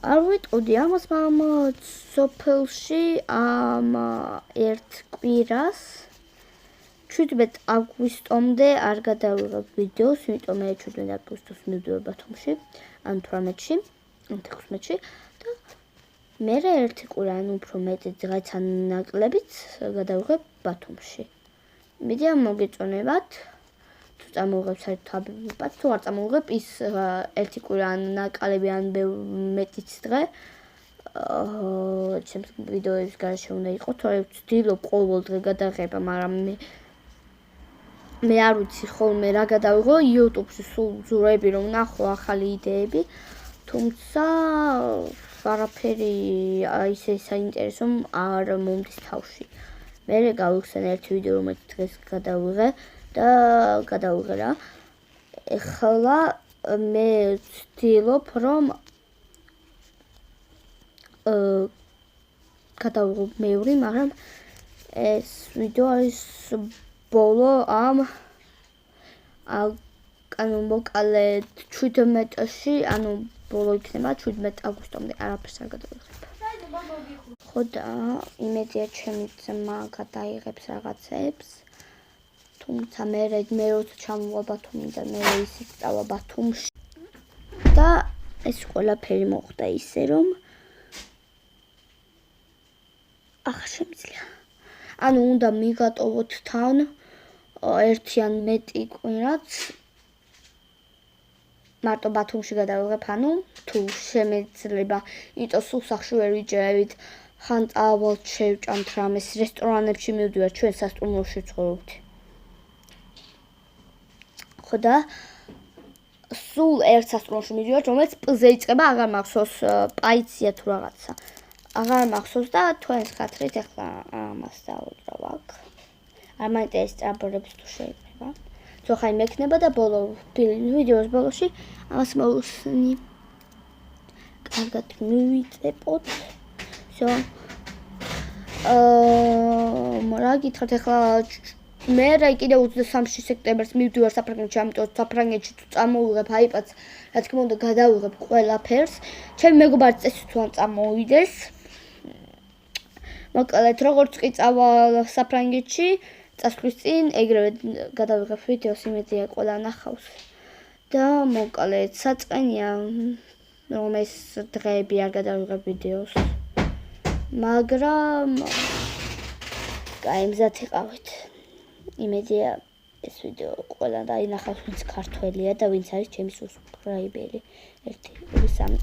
არ ვიტყოდი ამას, მაგრამ სოფელში ერთ კვირას 17 აგვისტომდე არ გადავიღებ ვიდეოს, იმიტომ მე 17 აგვისტოს მივდივარ ბათუმში, ან 18-ში, ან 16-ში და მე ერთი კვირა, უფრო მეტი დღეცა ნაკლებიც გადავიღებ ბათუმში. მიდია მოგეწონებათ, თუ წამოვიღებ საერთოდ აბებებად, თუ არ წამოვიღებ ის ერთი კვირა ან ნაკალები ან მეტიც დღე ჩემს ვიდეოების გარეშე უნდა იყოს, თორემ ვცდილობ ყოველ დღე გადაღება, მაგრამ მე არ ვიცი ხოლმე რა გადავიღო, YouTube-ში სულ ვძურები რომ ვნახო ახალი იდეები, თუმცა არაფერი ისე საინტერესო არ მომდის თავში. მე გავიხსენ ერთი ვიდეო, რომელიც დღეს გადავიღე და გადავიღე რა. ეხლა მე ვცდილობ რომ გადავიღო მეორე, მაგრამ ეს ვიდეო არის ბოლო ამ მოკალე 17-ში, ანუ ბოლო იქნება 17 აგვისტომდე, არაფერს არ გადავიღებ. ხო და იმედია ჩემი ძმა გადაიღებს რაღაცებს, თუმცა მე როცა ჩამოვა ბათუმიდან, მე ისე სწავლა ბათუმში და ეს ყველაფერი მოხდა ისე რომ ახლა შემიძლია. ანუ უნდა მიგატოვოთ თან ერთი ან მეტი კვირაც მარტო ბათუმში გადავიღებ, ანუ თუ შემეძლება, იმიტომ სულ სახში ვერ ვიჯერებით, ხან წავალთ შევჭამთ რამეს, რესტორანებში მივდივართ, ჩვენ სასტუმროში ვცხოვრობთ. ხო და სულ ერთ სასტუმროში მივდივართ, რომელიც პ-ზე იწყება, აღარ მახსოვს, პაიცია თუ რაღაცა. აღარ მახსოვს და თქვენს ხათრით ახლა ამას დავუძრავ აქ. არ მაინტერესებს ტრაბორებს თუ შეიძლება. ძოხა იმ ექნება და ბოლო ვიდეოს ბოლოში ამას მოვუსნი. კარგად მივიწეპოთ. всё. რა გითხრათ ახლა მე კიდევ 23 სექტემბერს მივდივარ საფრანგეთში, ამიტომ საფრანგეთში თუ წამოვიღებ აიპადს, რა თქმა უნდა გადავიღებ ყველაფერს. ჩემი მეგობარი წესით თუ არ წამოვიდეს. მოკლედ, როგორც კი წავალ საფრანგეთში, წასვლის წინ ეგრევე გადავიღებ ვიდეოს, იმედია ყველა ნახავს. და მოკლედ, საწყენია რომ ეს დღეები არ გადავიღებ ვიდეოს. მაგრამ მზად იყავით. იმედია ეს ვიდეო ყველა დაინახავს, ვინც ქართველია და ვინც არის ჩემი subscriber-ი. 1 2 3